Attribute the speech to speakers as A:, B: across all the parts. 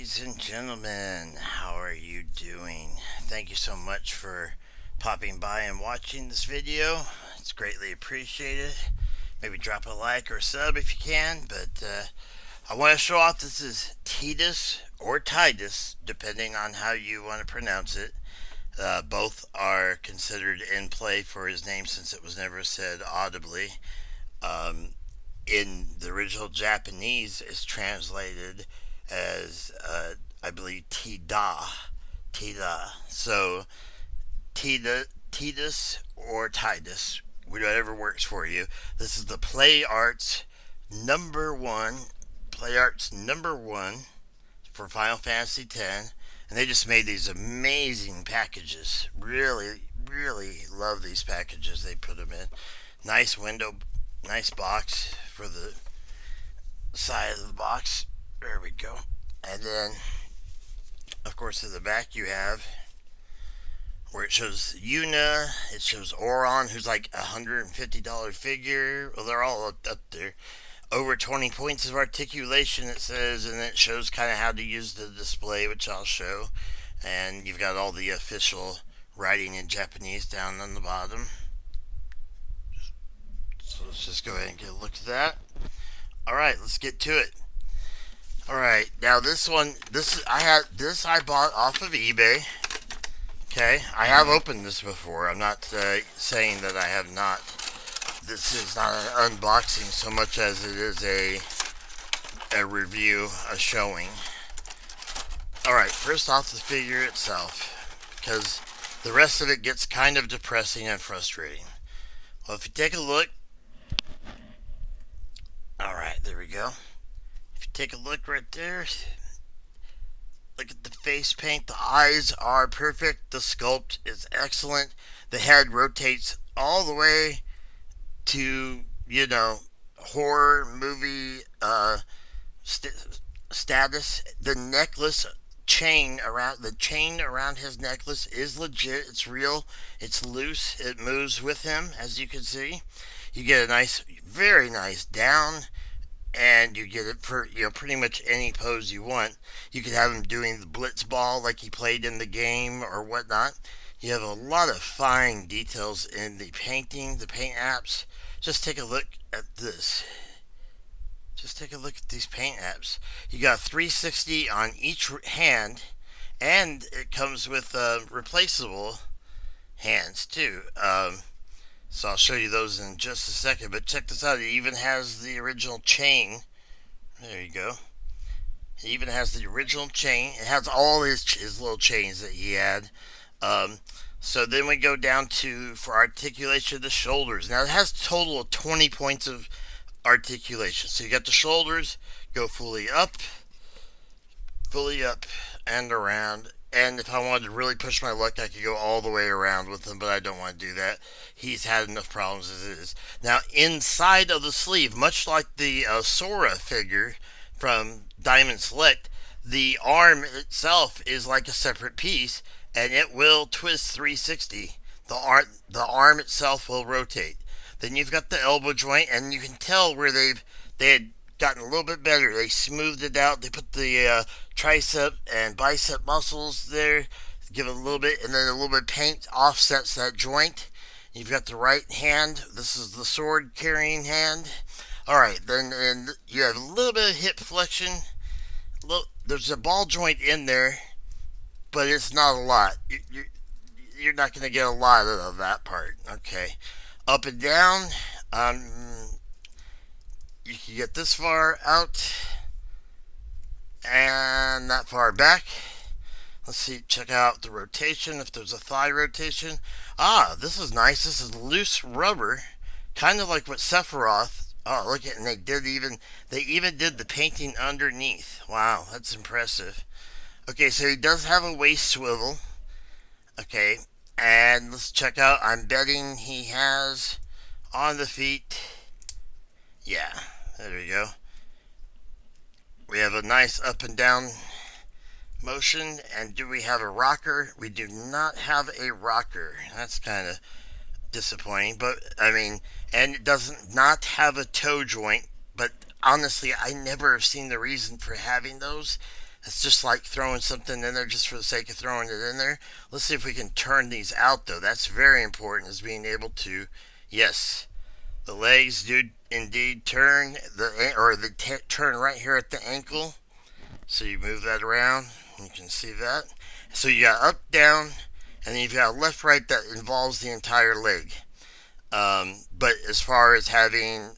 A: Ladies and gentlemen, how are you doing? Thank you so much for popping by and watching this video. It's greatly appreciated. Maybe drop a like or a sub if you can, but I want to show off this is Tidus or Tidus, depending on how you want to pronounce it. Both are considered in play for his name since it was never said audibly. Um, in the original Japanese, it's translated as I believe Tida. So Tidus or Tidus, whatever works for you. This is the Play Arts number one. Play Arts number one for Final Fantasy X, and they just made these amazing packages. Really love these packages they put them in. Nice window, nice box for the side of the box. There we go. And then, of course, at the back you have where it shows Yuna, it shows Oron, who's like $150 figure. Well, they're all up there. Over 20 points of articulation, it says, and it shows kind of how to use the display, which I'll show. And you've got all the official writing in Japanese down on the bottom. So let's just go ahead and get a look at that. Alright, let's get to it. Alright, now this I bought off of eBay. Okay, I have opened this before. I'm not saying that I have not. This is not an unboxing so much as it is a review, a showing. Alright, first off the figure itself, because the rest of it gets kind of depressing and frustrating. Well, if you take a look, alright, there we go. If you take a look right there, look at the face paint. The eyes are perfect. The sculpt is excellent. The head rotates all the way to, horror movie status. The necklace chain around his necklace is legit. It's real. It's loose. It moves with him, as you can see. You get a nice, very nice down, and you get it for pretty much any pose you want. You could have him doing the blitz ball like he played in the game or whatnot. You have a lot of fine details in the painting, the paint apps. Just take a look at this. Just take a look at these paint apps. You got 360 on each hand, and it comes with replaceable hands too. So I'll show you those in just a second. But check this out. It even has the original chain. There you go. It even has the original chain. It has all his little chains that he had. So then we go down to, for articulation, the shoulders. Now it has a total of 20 points of articulation. So you got the shoulders, go fully up, and around. And if I wanted to really push my luck, I could go all the way around with him, but I don't want to do that. He's had enough problems as it is. Now, inside of the sleeve, much like the Sora figure from Diamond Select, the arm itself is like a separate piece, and it will twist 360. The arm itself will rotate. Then you've got the elbow joint, and you can tell where they had gotten a little bit better. They smoothed it out. They put the tricep and bicep muscles there, give it a little bit, and then a little bit of paint offsets that joint. You've got the right hand. This is the sword carrying hand. Alright, then you have a little bit of hip flexion. There's a ball joint in there, but it's not a lot. You're not going to get a lot of that part. Okay. Up and down. You can get this far out and that far back. Let's see, check out the rotation, if there's a thigh rotation. This is nice. This is loose rubber, kind of like what Sephiroth. Oh, look at, and they even did the painting underneath. Wow, that's impressive. Okay, so he does have a waist swivel. Okay, and let's check out. I'm betting he has on the feet. Yeah, there we go. We have a nice up and down motion. And do we have a rocker? We do not have a rocker. That's kind of disappointing. But, and it doesn't not have a toe joint. But honestly, I never have seen the reason for having those. It's just like throwing something in there just for the sake of throwing it in there. Let's see if we can turn these out, though. That's very important, is being able to, yes, the legs do indeed turn, turn right here at the ankle. So you move that around, you can see that. So you got up, down, and then you've got left, right that involves the entire leg. But as far as having,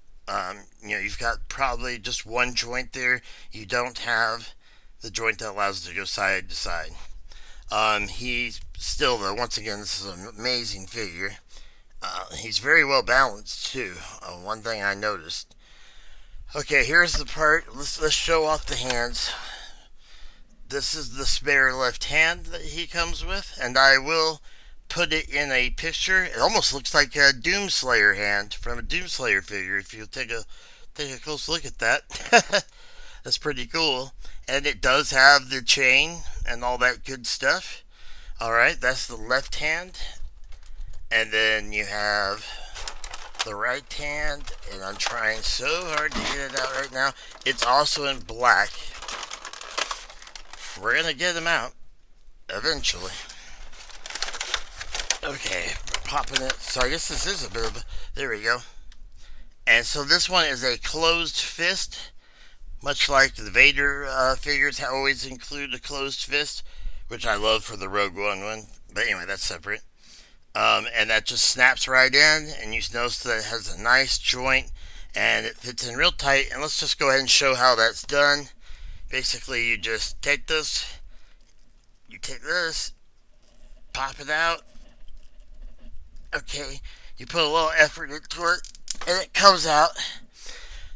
A: you've got probably just one joint there. You don't have the joint that allows it to go side to side. He's still, though, once again, this is an amazing figure. He's very well balanced too. One thing I noticed. Okay, here's the part. Let's show off the hands. This is the spare left hand that he comes with, and I will put it in a picture. It almost looks like a Doomslayer hand from a Doomslayer figure. If you take a close look at that, that's pretty cool. And it does have the chain and all that good stuff. All right, that's the left hand, and then you have the right hand. And I'm trying so hard to get it out right now. It's also in black. We're gonna get him out eventually. Okay, popping it. So I guess this is a bit of a, there we go. And so this one is a closed fist, much like the Vader figures always include a closed fist, which I love for the Rogue One. But anyway, that's separate. And that just snaps right in, and you notice that it has a nice joint, and it fits in real tight. And let's just go ahead and show how that's done. Basically, you just take this, pop it out. Okay, you put a little effort into it, and it comes out.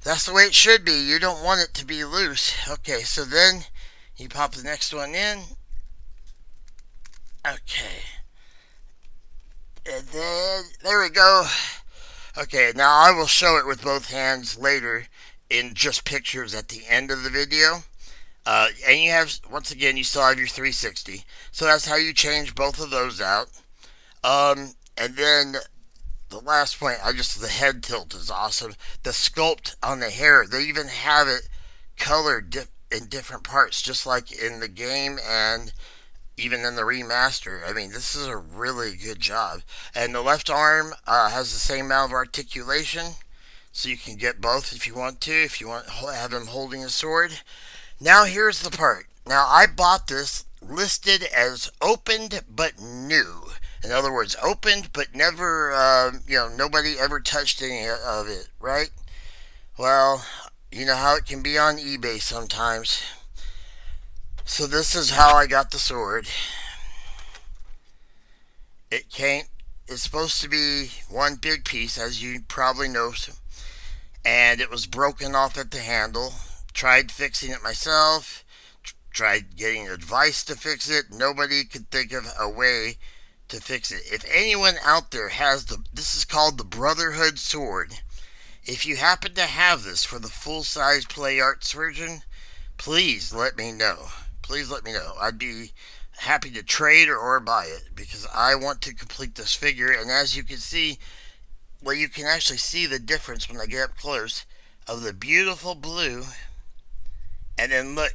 A: That's the way it should be. You don't want it to be loose. Okay, so then you pop the next one in. Okay. And then, there we go. Okay, now I will show it with both hands later in just pictures at the end of the video. And you have, once again, you still have your 360. So that's how you change both of those out. And then the last point, the head tilt is awesome. The sculpt on the hair, they even have it colored in different parts, just like in the game and even in the remaster. I mean, this is a really good job. And the left arm has the same amount of articulation, so you can get both if you want to, if you want to have him holding a sword. Now here's the part. Now I bought this listed as opened but new. In other words, opened but never, nobody ever touched any of it, right? Well, you know how it can be on eBay sometimes. So this is how I got the sword. It's supposed to be one big piece, as you probably know, and it was broken off at the handle. Tried fixing it myself, tried getting advice to fix it. Nobody could think of a way to fix it. If anyone out there has this is called the Brotherhood Sword. If you happen to have this for the full-size Play Arts version, please let me know. Please let me know. I'd be happy to trade or buy it, because I want to complete this figure. And as you can see, well, you can actually see the difference when I get up close of the beautiful blue. And then look,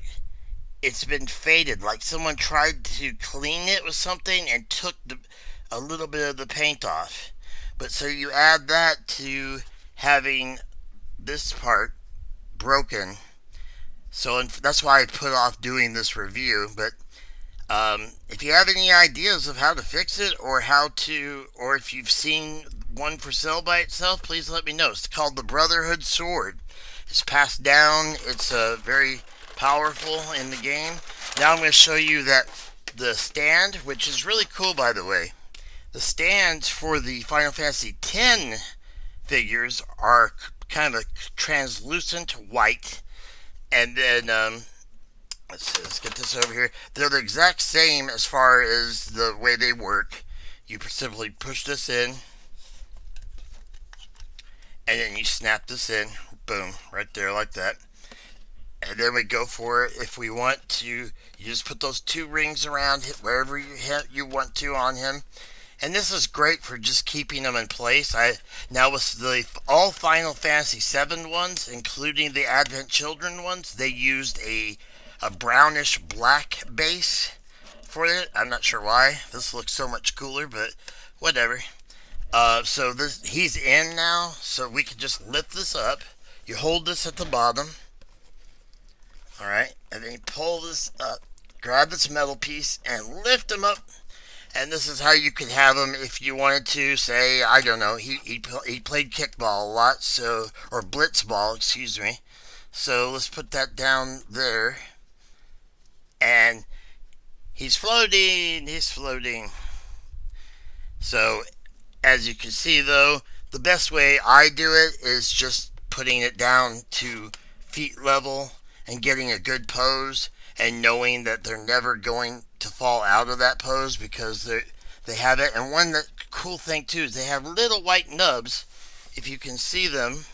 A: it's been faded, like someone tried to clean it with something and took a little bit of the paint off. But so you add that to having this part broken. So that's why I put off doing this review. But if you have any ideas of how to fix it, or if you've seen one for sale by itself, please let me know. It's called the Brotherhood Sword. It's passed down. It's very powerful in the game. Now I'm going to show you that the stand, which is really cool, by the way. The stands for the Final Fantasy X figures are kind of a translucent white. And then, let's get this over here. They're the exact same as far as the way they work. You simply push this in, and then you snap this in. Boom, right there like that. And then we go for it. If we want to, you just put those two rings around wherever you want to on him. And this is great for just keeping them in place. Now with all Final Fantasy VII ones, including the Advent Children ones, they used a a brownish black base for it. I'm not sure why. This looks so much cooler, but whatever. So he's in now, so we can just lift this up. You hold this at the bottom, all right, and then you pull this up, grab this metal piece, and lift him up. And this is how you could have him if you wanted to. Say, I don't know, he played kickball a lot, so or blitzball, excuse me. So let's put that down there, and he's floating. He's floating. So as you can see, though, the best way I do it is just putting it down to feet level and getting a good pose and knowing that they're never going to fall out of that pose because they have it. And one cool thing too is they have little white nubs. If you can see them,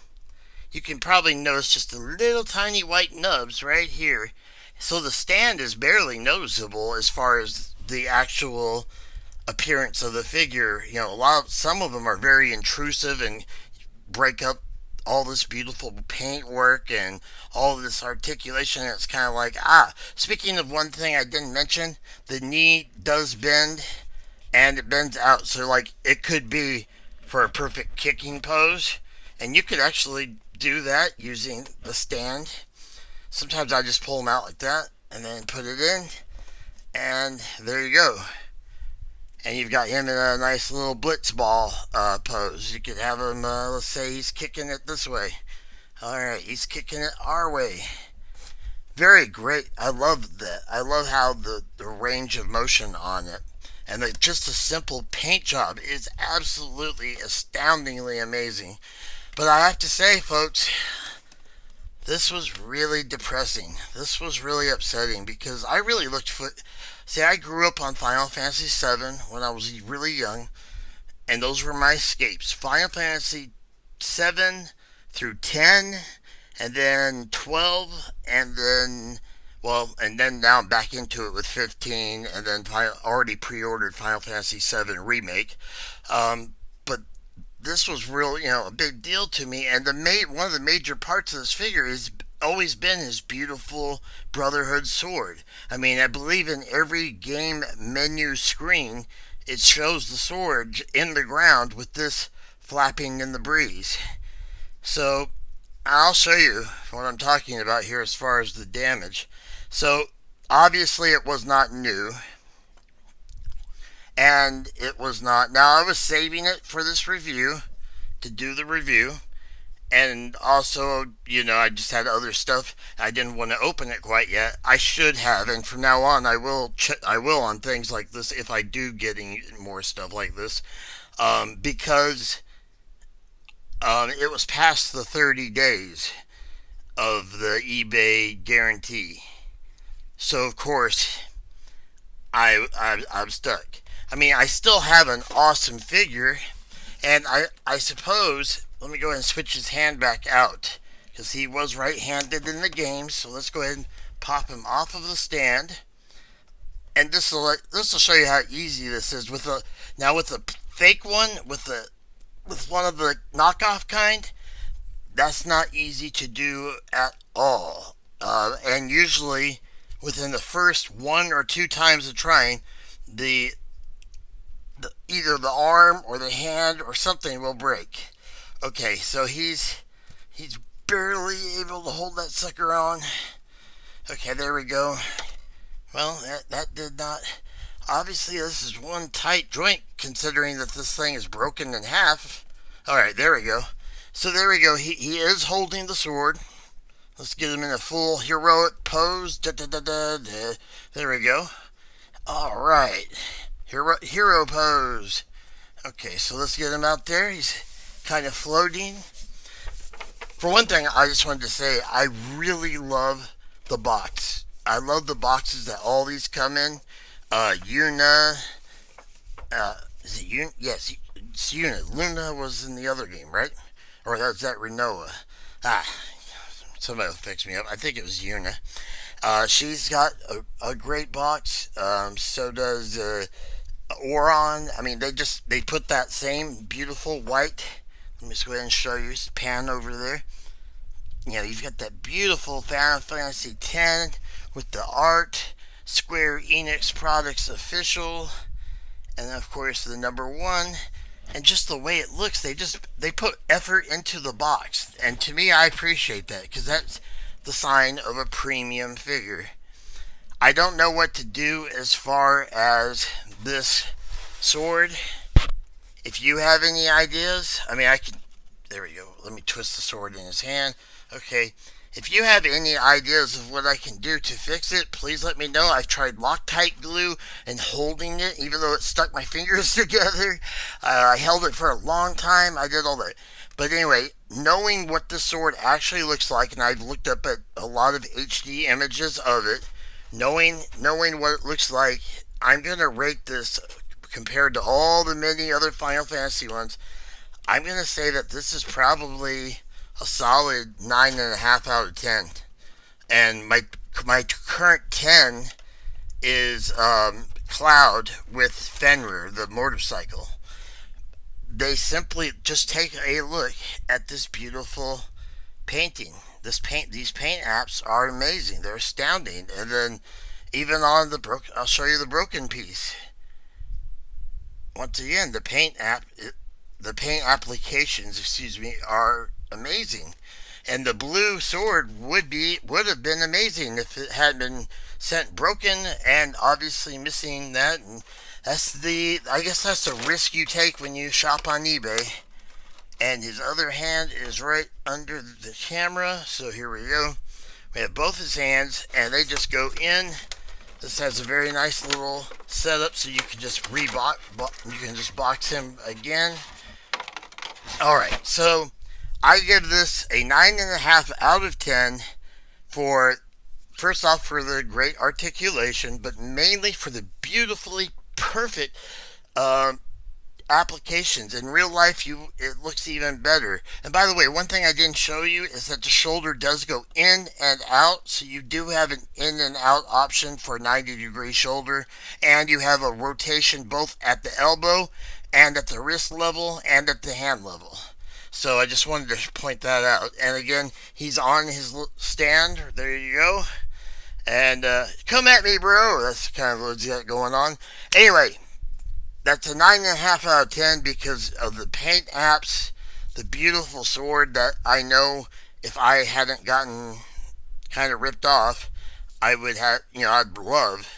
A: you can probably notice just the little tiny white nubs right here. So the stand is barely noticeable as far as the actual appearance of the figure. You know, some of them are very intrusive and break up all this beautiful paintwork and all this articulation. It's kind of like, speaking of one thing I didn't mention, the knee does bend and it bends out. So like it could be for a perfect kicking pose, and you could actually do that using the stand. Sometimes I just pull them out like that and then put it in, and there you go. And you've got him in a nice little blitzball pose. You could have him, let's say he's kicking it this way. Alright, he's kicking it our way. Very great. I love that. I love how the range of motion on it. And just a simple paint job is absolutely astoundingly amazing. But I have to say, folks, this was really depressing. This was really upsetting because I really looked for... See, I grew up on Final Fantasy VII when I was really young, and those were my escapes. Final Fantasy VII through 10, and then 12, and then now I'm back into it with 15, and then already pre-ordered Final Fantasy VII Remake. But this was really, a big deal to me, and one of the major parts of this figure is always been his beautiful Brotherhood Sword. I mean, I believe in every game menu screen, it shows the sword in the ground with this flapping in the breeze. So, I'll show you what I'm talking about here as far as the damage. So, obviously it was not new. And it was not... Now, I was saving it for this review, to do the review. And also, I just had other stuff. I didn't want to open it quite yet. I should have, and from now on, I will on things like this if I do get more stuff like this, because it was past the 30 days of the eBay guarantee. So of course, I'm stuck. I mean, I still have an awesome figure, and I suppose. Let me go ahead and switch his hand back out, because he was right-handed in the game. So let's go ahead and pop him off of the stand. And this will show you how easy this is. With a fake one, with one of the knockoff kind, that's not easy to do at all. And usually, within the first 1 or 2 times of trying, either the arm or the hand or something will break. Okay, so he's barely able to hold that sucker on. Okay, there we go. Well, that did not... Obviously, this is one tight joint, considering that this thing is broken in half. Alright, there we go. So there we go. He is holding the sword. Let's get him in a full heroic pose. There we go. Alright. Hero pose. Okay, so let's get him out there. He's kind of floating. For one thing, I just wanted to say I really love the box. I love the boxes that all these come in. Yuna, is it Yuna? Yes, it's Yuna. Luna was in the other game, right? Or was that Renoa? Somebody will fix me up. I think it was Yuna. She's got a great box. So does Oron. I mean, they put that same beautiful white. Let me just go ahead and show you. Pan over there. You've got that beautiful Final Fantasy X with the art, Square Enix Products Official, and of course the number one. And just the way it looks, they put effort into the box, and to me, I appreciate that because that's the sign of a premium figure. I don't know what to do as far as this sword. If you have any ideas, I mean, I could. There we go. Let me twist the sword in his hand. Okay. If you have any ideas of what I can do to fix it, please let me know. I've tried Loctite glue and holding it, even though it stuck my fingers together. I held it for a long time. I did all that. But anyway, knowing what this sword actually looks like, and I've looked up at a lot of HD images of it, knowing what it looks like, I'm gonna rate this compared to all the many other Final Fantasy ones. I'm gonna say that this is probably a solid 9.5 out of 10. And my current 10 is Cloud with Fenrir, the motorcycle. They simply just take a look at this beautiful painting. These paint apps are amazing. They're astounding. And then even on I'll show you the broken piece. Once again, the paint applications, are amazing. And the blue sword would have been amazing if it had been sent broken and obviously missing that. And I guess that's the risk you take when you shop on eBay. And his other hand is right under the camera. So here we go. We have both his hands, and they just go in. This has a very nice little setup, so you can just box him again. All right, so I give this a 9.5 out of 10 for, first off, for the great articulation, but mainly for the beautifully perfect applications. In real life, it looks even better. And by the way, one thing I didn't show you is that the shoulder does go in and out, so you do have an in and out option for 90-degree shoulder, and you have a rotation both at the elbow and at the wrist level and at the hand level. So I just wanted to point that out. And again, he's on his stand. There you go. And come at me, bro. That's kind of what's got going on. Anyway, that's a 9.5 out of 10 because of the paint apps, the beautiful sword that I know if I hadn't gotten kind of ripped off, I would have, I'd love,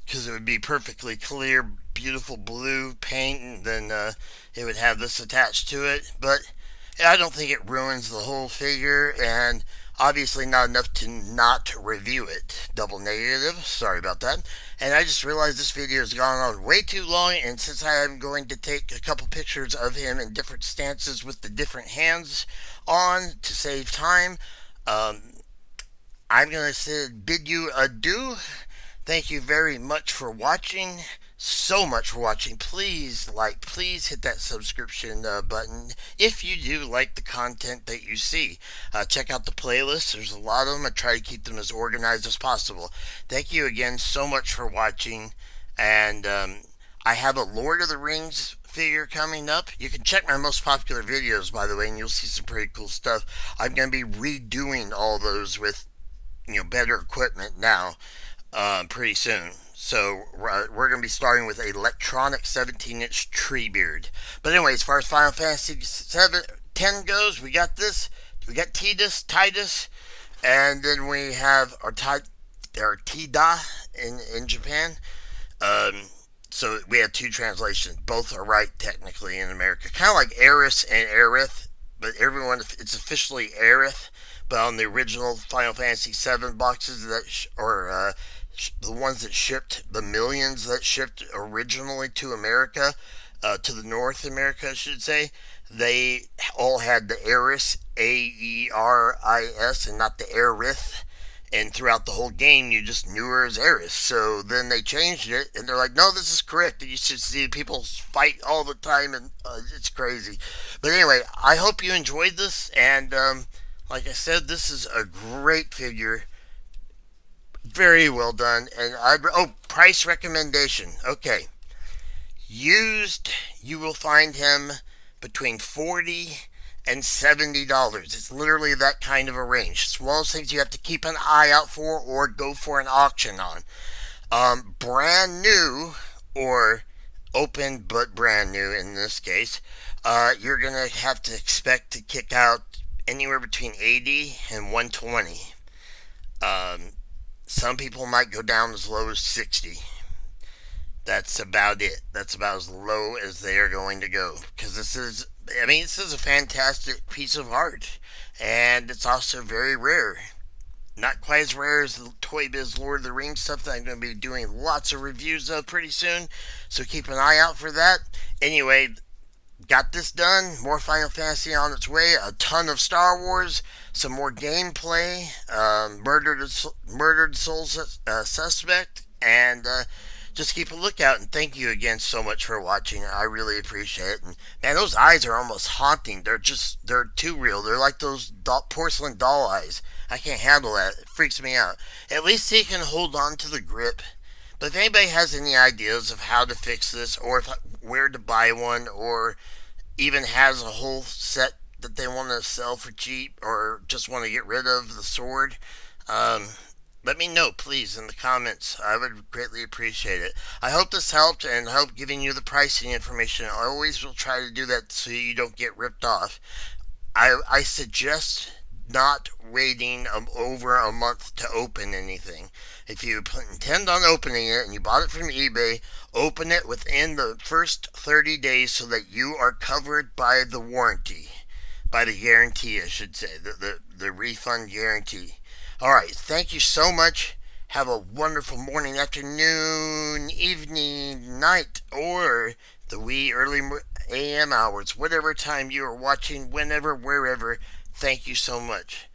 A: because it would be perfectly clear, beautiful blue paint, and then it would have this attached to it. But I don't think it ruins the whole figure, and obviously not enough to not review it. Double negative, sorry about that. And I just realized this video has gone on way too long, and since I am going to take a couple pictures of him in different stances with the different hands on to save time, I'm going to bid you adieu. Thank you very much for watching. So much for watching. Please hit that subscription button if you do like the content that you see. Check out the playlist. There's a lot of them. I try to keep them as organized as possible. Thank you again so much for watching. And I have a Lord of the Rings figure coming up. You can check my most popular videos, by the way, and you'll see some pretty cool stuff. I'm going to be redoing all those with better equipment now pretty soon. So we're going to be starting with an electronic 17-inch tree beard. But anyway, as far as Final Fantasy 10 goes, we got this. We got Tidus, and then we have our Tida in Japan. So we have two translations. Both are right technically in America. Kind of like Eris and Aerith, but it's officially Aerith. But on the original Final Fantasy 7 boxes the ones that shipped, the millions that shipped originally to America, to the North America, I should say, they all had the Eris, Aeris, and not the Aerith. And throughout the whole game, you just knew her as Eris. So then they changed it, and they're like, no, this is correct. And you should see people fight all the time, and it's crazy. But anyway, I hope you enjoyed this, and like I said, this is a great figure. Very well done. And price recommendation. Okay. Used, you will find him between $40 and $70. It's literally that kind of a range. It's one of those things you have to keep an eye out for or go for an auction on. Brand new or open but brand new in this case, you're gonna have to expect to kick out anywhere between 80 and 120. Um, some people might go down as low as 60. That's about it. That's about as low as they are going to go. Because this is a fantastic piece of art. And it's also very rare. Not quite as rare as the Toy Biz Lord of the Rings stuff that I'm going to be doing lots of reviews of pretty soon. So keep an eye out for that. Anyway, got this done. More Final Fantasy on its way. A ton of Star Wars. Some more gameplay. Murdered Soul Suspect. And just keep a lookout. And thank you again so much for watching. I really appreciate it. And man, those eyes are almost haunting. They're too real. They're like those porcelain doll eyes. I can't handle that. It freaks me out. At least he can hold on to the grip. But if anybody has any ideas of how to fix this, or where to buy one, or even has a whole set that they want to sell for cheap, or just want to get rid of the sword, um, let me know, please, in the comments. I would greatly appreciate it. I hope this helped, and I hope giving you the pricing information. I always will try to do that so you don't get ripped off. I suggest not waiting over a month to open anything. If you intend on opening it and you bought it from eBay, open it within the first 30 days so that you are covered by the warranty, by the guarantee, I should say, the refund guarantee. All right, thank you so much. Have a wonderful morning, afternoon, evening, night, or the wee early AM hours, whatever time you are watching, whenever, wherever. Thank you so much.